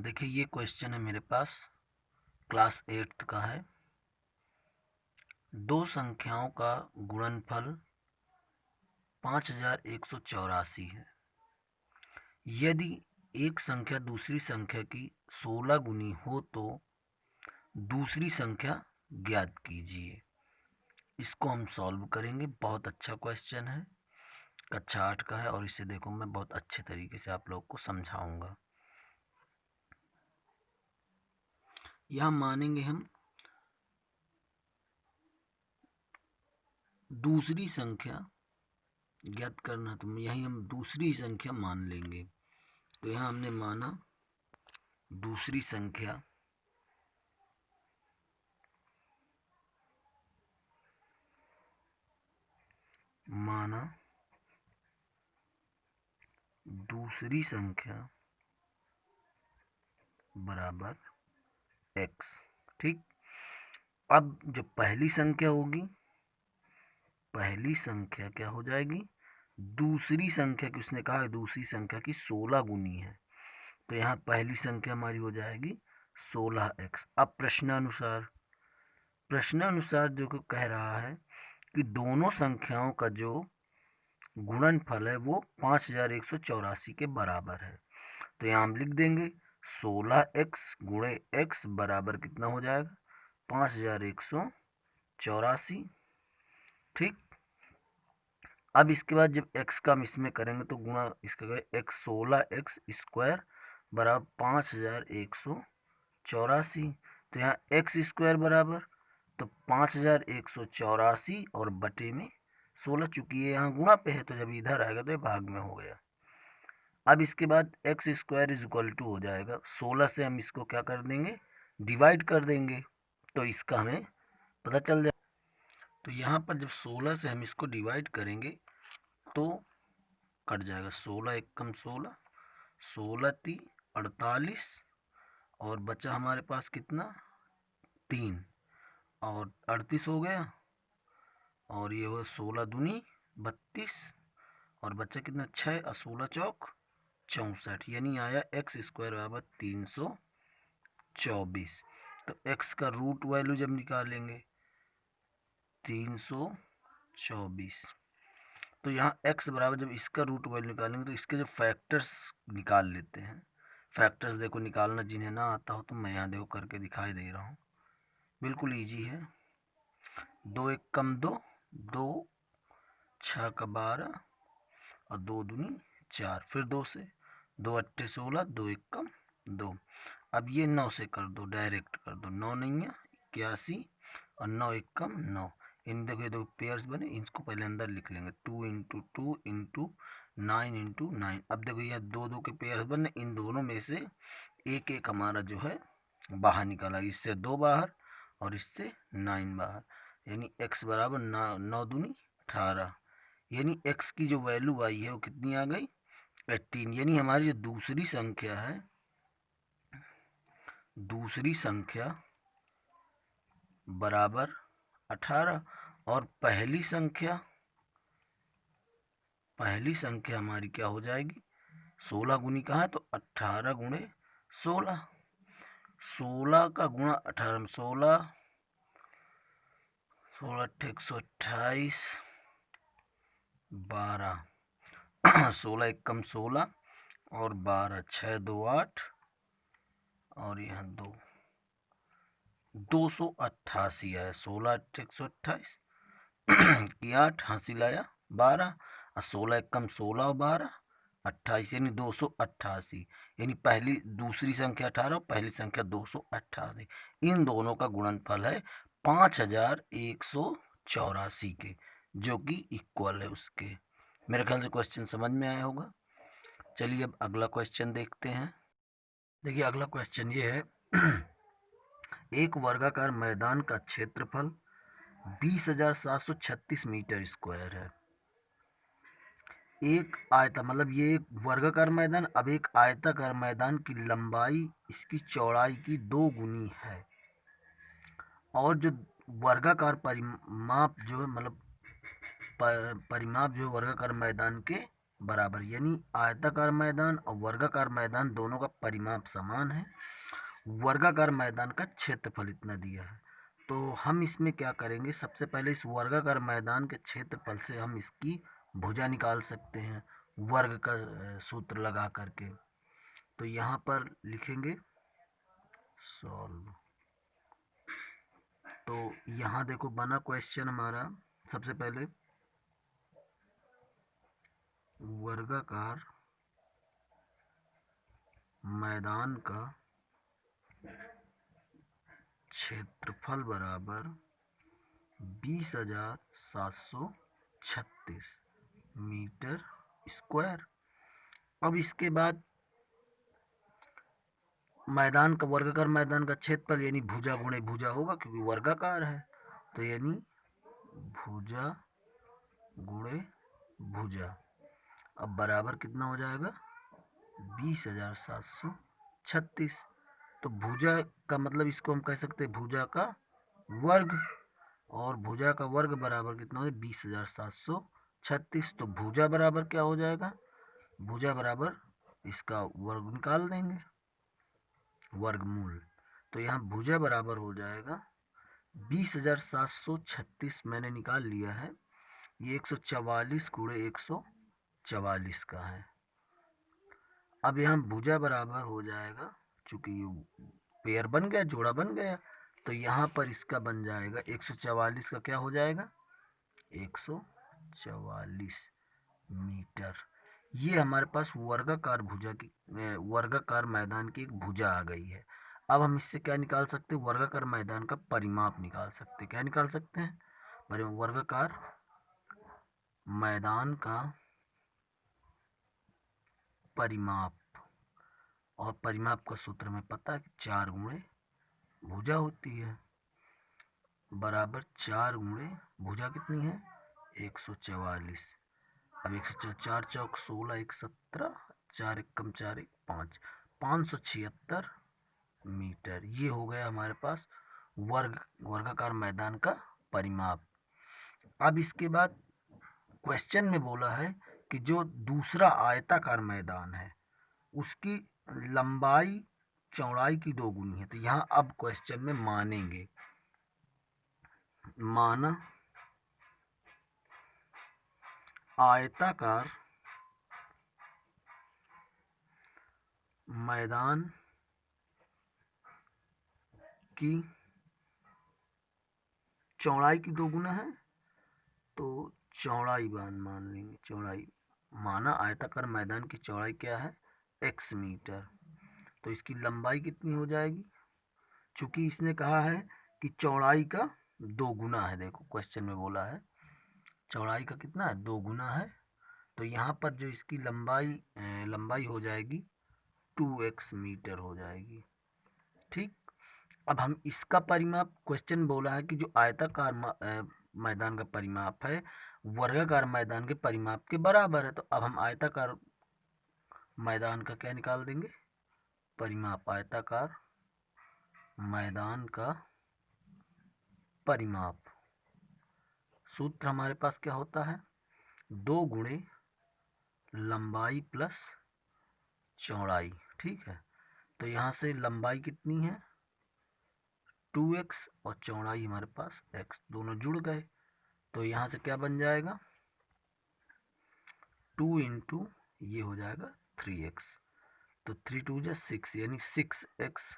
देखिए ये क्वेश्चन है मेरे पास, क्लास 8th का है। दो संख्याओं का गुणनफल 5184 है। यदि एक संख्या दूसरी संख्या की 16 गुनी हो तो दूसरी संख्या ज्ञात कीजिए। इसको हम सॉल्व करेंगे। बहुत अच्छा क्वेश्चन है, कक्षा 8 का है और इसे देखो मैं बहुत अच्छे तरीके से आप लोग को समझाऊंगा। यहाँ मानेंगे हम दूसरी संख्या ज्ञात करना, तो यही हम दूसरी संख्या मान लेंगे। तो यहाँ हमने माना दूसरी संख्या बराबर x। ठीक। अब जो पहली संख्या होगी, पहली संख्या क्या हो जाएगी, दूसरी संख्या की, उसने कहा दूसरी संख्या की 16 गुनी है, तो यहाँ पहली संख्या हमारी हो जाएगी 16x। अब प्रश्नानुसार जो कह रहा है कि दोनों संख्याओं का जो गुणनफल है वो 5184 के बराबर है। तो यहाँ हम लिख देंगे 16x गुणे x बराबर कितना हो जाएगा, 5184। ठीक। अब इसके बाद जब x का हम इसमें करेंगे तो गुणा इसका x 16x स्क्वायर बराबर 5184। तो यहाँ x स्क्वायर बराबर, तो 5184 और बटे में 16, चूंकि ये यहाँ गुणा पे है तो जब इधर आएगा तो ये भाग में हो गया। अब इसके बाद X square is equal to हो जाएगा 16 से हम इसको क्या कर देंगे, डिवाइड कर देंगे, तो इसका हमें पता चल जाए। तो यहाँ पर जब 16 से हम इसको डिवाइड करेंगे तो कट जाएगा 16 एकम 16, 16 × 48 और बचा हमारे पास कितना 3 और 38 हो गया, और ये हुआ 16 दूनी 32 और बचा कितना 6 और 16 चौक 64, यानी आया x स्क्वायर बराबर 324। तो x का रूट वैल्यू जब निकालेंगे 324, तो यहाँ x बराबर जब इसका रूट वैल्यू निकालेंगे तो इसके जो फैक्टर्स निकाल लेते हैं। फैक्टर्स देखो निकालना, जिन्हें ना आता हो तो मैं यहाँ देखो करके दिखाई दे रहा हूँ, बिल्कुल ईजी है। 2 एकम 2, 2 6 का 12 और 2 दूनी 4, फिर 2 से 2 अट्ठे 16, 2 एकम 2। अब ये 9 से कर दो, डायरेक्ट कर दो, 9 नहीं है 81 और 9 एकम 9। इन देखो दो पेयर्स बने, इसको पहले अंदर लिख लेंगे, 2 × 2 × 9 × 9। अब देखो ये 2 2 के पेयर्स बने, इन दोनों में से एक एक हमारा जो है बाहर निकाला, इससे 2 बाहर और इससे 9 बाहर, यानी x बराबर 9 दूनी 18, यानी x की जो वैल्यू आई है वो कितनी आ गई 18। यानी हमारी जो दूसरी संख्या है, दूसरी संख्या बराबर 18 और पहली संख्या हमारी क्या हो जाएगी 16 गुनी कहाँ है, तो 18 गुणे 16, 16 का गुणा 18 में 16, 16 128 12, 16 एकम 16 और 12 6 2 8 और यहाँ 288 आया। 16 128 की 8 हासिल आया 12 और 16 एकम 16 और 12 28, यानी 288। यानी पहली दूसरी संख्या 18 और पहली संख्या 288, इन दोनों का गुणनफल है 5184 के, जो कि इक्वल है उसके। मेरे ख्याल से क्वेश्चन समझ में आया होगा। चलिए अब अगला क्वेश्चन देखते हैं। देखिए अगला क्वेश्चन ये है एक वर्गाकार मैदान का क्षेत्रफल 20,736 मीटर स्क्वायर है। एक मतलब ये एक वर्गाकार मैदान, अब एक आयताकार मैदान की लंबाई इसकी चौड़ाई की 2 गुनी है, और जो वर्गाकार परिमाप जो है मतलब परिमाप जो वर्गाकार मैदान के बराबर, यानी आयताकार मैदान और वर्गाकार मैदान दोनों का परिमाप समान है। वर्गाकार मैदान का क्षेत्रफल इतना दिया है, तो हम इसमें क्या करेंगे, सबसे पहले इस वर्गाकार मैदान के क्षेत्रफल से हम इसकी भुजा निकाल सकते हैं वर्ग का सूत्र लगा करके। तो यहाँ पर लिखेंगे सॉल्व। तो यहाँ देखो बना क्वेश्चन हमारा, सबसे पहले वर्गाकार मैदान का क्षेत्रफल बराबर 20,736 मीटर स्क्वायर। अब इसके बाद मैदान का वर्गाकार मैदान का क्षेत्रफल यानी भुजा गुणे भुजा होगा क्योंकि वर्गाकार है, तो यानी भुजा गुणे भुजा। अब बराबर कितना हो जाएगा 20,736। तो भुजा का मतलब इसको हम कह सकते हैं भुजा का वर्ग, और भुजा का वर्ग बराबर कितना हो जाए 20,736। तो भुजा बराबर क्या हो जाएगा, भुजा बराबर इसका वर्ग निकाल देंगे, वर्गमूल। तो यहाँ भुजा बराबर हो जाएगा 20,736 मैंने निकाल लिया है, ये 144 गुणे 144 का है। अब यहाँ भुजा बराबर हो जाएगा, चूंकि पेयर बन गया, जोड़ा बन गया, तो यहाँ पर इसका बन जाएगा 144 का क्या हो जाएगा 144 मीटर। ये हमारे पास वर्गाकार भुजा की वर्गाकार मैदान की एक भुजा आ गई है। अब हम इससे क्या निकाल सकते हैं, वर्गाकार मैदान का परिमाप निकाल सकते हैं। क्या निकाल सकते हैं, वर्गाकार मैदान का परिमाप, और परिमाप का सूत्र हमें पता है कि 4 गुणे भुजा होती है, बराबर 4 गुणे भुजा कितनी है 144। अब 144 चौक 16 1 17 4 एकम 4 1 5 576 मीटर। ये हो गया हमारे पास वर्गाकार मैदान का परिमाप। अब इसके बाद क्वेश्चन में बोला है कि जो दूसरा आयताकार मैदान है उसकी लंबाई चौड़ाई की 2 गुनी है। तो यहाँ अब क्वेश्चन में मानेंगे, माना आयताकार मैदान की चौड़ाई की 2 गुना है, तो चौड़ाई मान लेंगे, चौड़ाई माना आयताकार मैदान की चौड़ाई क्या है x मीटर, तो इसकी लंबाई कितनी हो जाएगी, चूंकि इसने कहा है कि चौड़ाई का 2 गुना है, देखो क्वेश्चन में बोला है चौड़ाई का कितना है 2 गुना है, तो यहाँ पर जो इसकी लंबाई हो जाएगी 2x मीटर हो जाएगी। ठीक, अब हम इसका परिमाप, क्वेश्चन बोला है कि जो आयताकार मैदान का परिमाप है वर्गाकार मैदान के परिमाप के बराबर है, तो अब हम आयताकार मैदान का क्या निकाल देंगे परिमाप, आयताकार मैदान का परिमाप। सूत्र हमारे पास क्या होता है 2 गुणे लंबाई प्लस चौड़ाई। ठीक है, तो यहाँ से लंबाई कितनी है 2x और चौड़ाई हमारे पास x, दोनों जुड़ गए, तो यहाँ से क्या बन जाएगा 2 इंटू ये हो जाएगा 3x, तो 3 2 जा 6 यानी 6x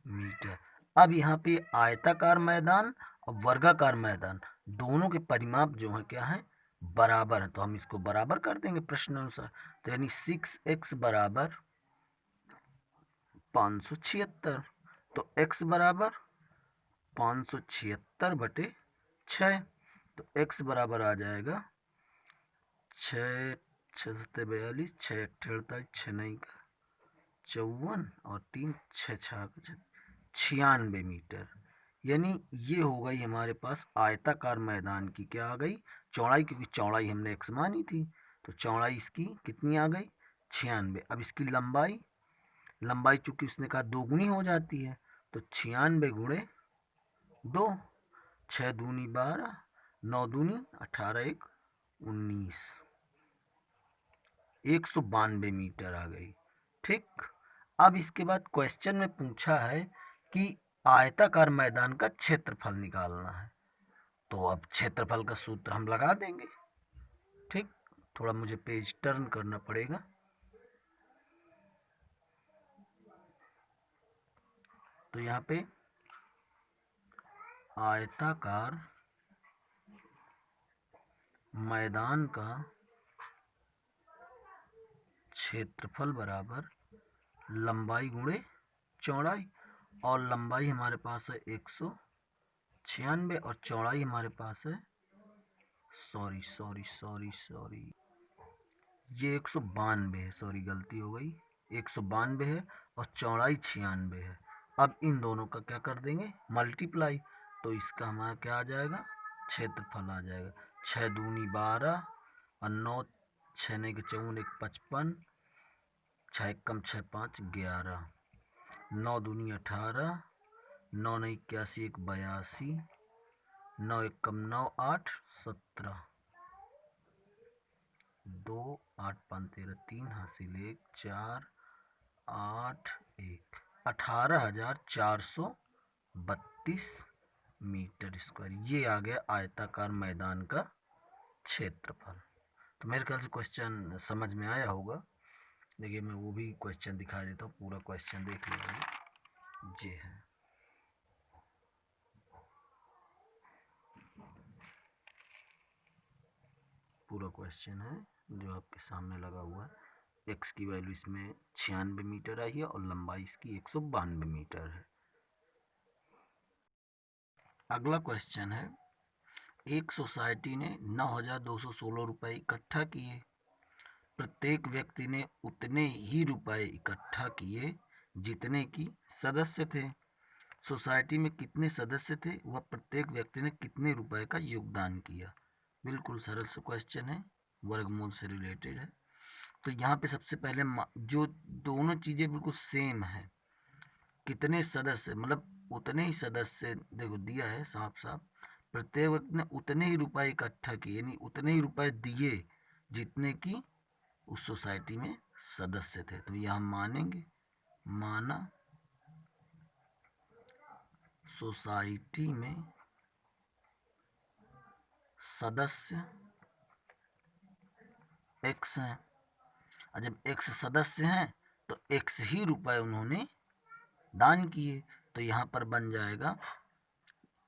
मीटर। अब यहाँ पे आयताकार मैदान और वर्गाकार मैदान दोनों के परिमाप जो है क्या है बराबर है, तो हम इसको बराबर कर देंगे प्रश्न अनुसार, तो यानी 6x बराबर 576, तो x बराबर 576 बटे 6, तो x बराबर आ जाएगा 6 6 42 6 48 6 9 का 54 और 3 6 96 मीटर। यानी ये हो गई हमारे पास आयताकार मैदान की क्या आ गई चौड़ाई, क्योंकि चौड़ाई हमने x मानी थी, तो चौड़ाई इसकी कितनी आ गई 96। अब इसकी लंबाई, लंबाई चूंकि उसने कहा 2 गुनी हो जाती है, तो 96 गुणे 2, 6 दूनी 12 9 दूनी 18 1 19, 192 मीटर आ गई। ठीक, अब इसके बाद क्वेश्चन में पूछा है कि आयताकार मैदान का क्षेत्रफल निकालना है, तो अब क्षेत्रफल का सूत्र हम लगा देंगे। ठीक, थोड़ा मुझे पेज टर्न करना पड़ेगा। तो यहाँ पे आयताकार मैदान का क्षेत्रफल बराबर लंबाई गुणे चौड़ाई, और लंबाई हमारे पास है 196 और चौड़ाई हमारे पास है सॉरी ये 192 है, सॉरी गलती हो गई, 192 है और चौड़ाई 96 है। अब इन दोनों का क्या कर देंगे, मल्टीप्लाई, तो इसका हमारा क्या आ जाएगा, क्षेत्रफल आ जाएगा। 6 दूनी 12 और 9 6 नहीं के 54 1 55, 6 कम 6 5 11, 9 दूनी 18, 9 नहीं 81 1 82, 9 1 कम 9 8 17, 2 8 5 13 3 हासिल 1 4 8 1 18,432 मीटर स्क्वायर, ये आ गया आयताकार मैदान का क्षेत्रफल। तो मेरे ख्याल से क्वेश्चन समझ में आया होगा। देखिए मैं वो भी क्वेश्चन दिखा देता हूँ, पूरा क्वेश्चन देख लीजिए। ये है, पूरा क्वेश्चन है जो आपके सामने लगा हुआ है। एक्स की वैल्यू इसमें 96 मीटर आई है और लंबाई इसकी 192 मीटर है। अगला क्वेश्चन है, एक सोसाइटी ने 9,216 रुपये इकट्ठा किए। प्रत्येक व्यक्ति ने उतने ही रुपए इकट्ठा किए जितने की सदस्य थे। सोसाइटी में कितने सदस्य थे वह प्रत्येक व्यक्ति ने कितने रुपए का योगदान किया। बिल्कुल सरल सा क्वेश्चन है, वर्गमूल से रिलेटेड है। तो यहाँ पे सबसे पहले जो दोनों चीज़ें बिल्कुल सेम है, कितने सदस्य मतलब उतने ही सदस्य, देखो दिया है साफ साफ, प्रत्येक व्यक्ति ने उतने ही रुपए इकट्ठा किए, यानी उतने ही रुपए दिए जितने की उस सोसाइटी में सदस्य थे। तो यह हम मानेंगे, माना सोसाइटी में सदस्य एक्स हैं, और जब एक्स सदस्य हैं तो एक्स ही रुपए उन्होंने दान किए। तो यहाँ पर बन जाएगा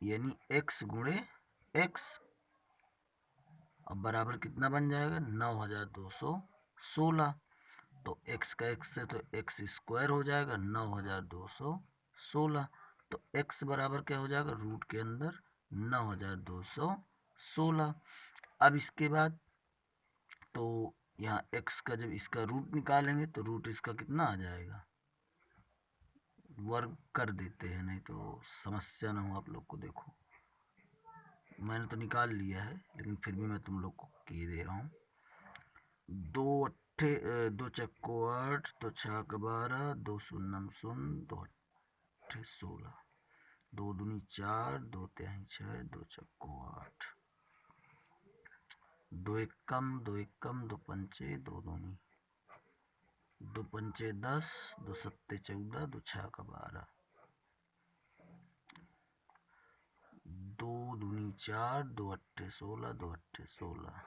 यानी एक्स गुणे एक्स, अब बराबर कितना बन जाएगा 9,216। तो एक्स का एक्स से तो एक्स स्क्वायर हो जाएगा 9,216। तो एक्स बराबर क्या हो जाएगा, रूट के अंदर 9,216। अब इसके बाद तो यहाँ एक्स का जब इसका रूट निकालेंगे तो रूट इसका कितना आ जाएगा, वर्ग कर देते हैं नहीं तो समस्या ना हो आप लोग को। देखो मैंने तो निकाल लिया है लेकिन फिर भी मैं तुम लोग को किए दे रहा हूँ। 2 चक्को 8, 2 छक 12, 2 शून्यम 0, 2 8 16, 2 दूनी 4, 2 तिहाई 6, 2 चक्को 8, 2 एक कम 2 एक कम 2 पंचे 2 दूनी, 2 पंचे 10, 2 सत्ते 14, 2 छक 12, 2 दूनी 4, 2 अट्ठे 16, 2 अट्ठे 16,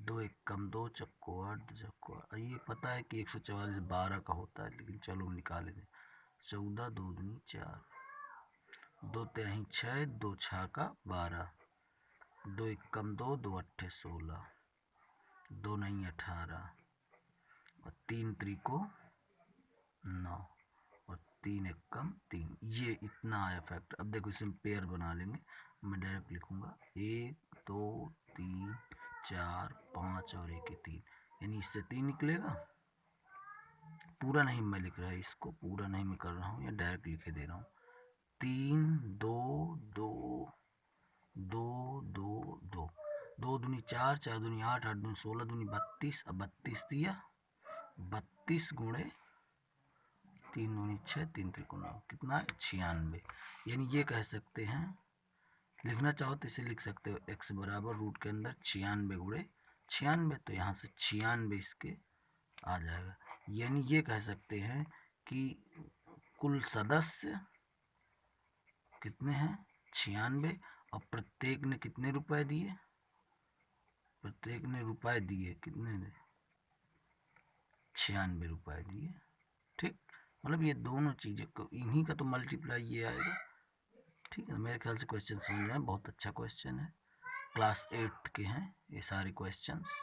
2 एक कम 2 चक्को 8, 2 चक्को 8। ये पता है कि 144 12 का होता है, लेकिन चलो निकाले दें। 14, 2 दूनी 4, 2 तिहाई 6, 2 छाका 12, 2 एक कम 2, 2 अट्ठे 16, 2 नहीं 18 और 3 त्रिको 9 और 3 एक कम 3। ये इतना आया फैक्टर। अब देखो इसमें पेयर बना लेंगे, मैं डायरेक्ट लिखूंगा 1 2 3 4 5 और 1 3, यानी इससे 3 निकलेगा। पूरा नहीं मैं लिख रहा, इसको पूरा नहीं मैं कर रहा हूँ, या डायरेक्ट लिखे दे रहा हूँ। 3 2 2 2 2 2, 2 दूनी 4, 4 दूनी 8, 8 दूनी 16, दूनी 32। अब 32 दिया, 32 गुणे 3 दूनी 6, 3 त्रिको 9, कितना है 96। यानी ये कह सकते हैं, लिखना चाहो तो इसे लिख सकते हो, एक्स बराबर रूट के अंदर 96 गुणे 96, तो यहाँ से 96 इसके आ जाएगा। यानी ये कह सकते हैं कि कुल सदस्य कितने हैं, 96, और प्रत्येक ने कितने रुपए दिए, प्रत्येक ने रुपए दिए, कितने ने, 96 रुपए दिए। ठीक, मतलब ये दोनों चीज़ें इन्हीं का तो मल्टीप्लाई ये आएगा। ठीक है, मेरे ख्याल से क्वेश्चन समझ में आया, बहुत अच्छा क्वेश्चन है, क्लास 8 के हैं ये सारे क्वेश्चंस।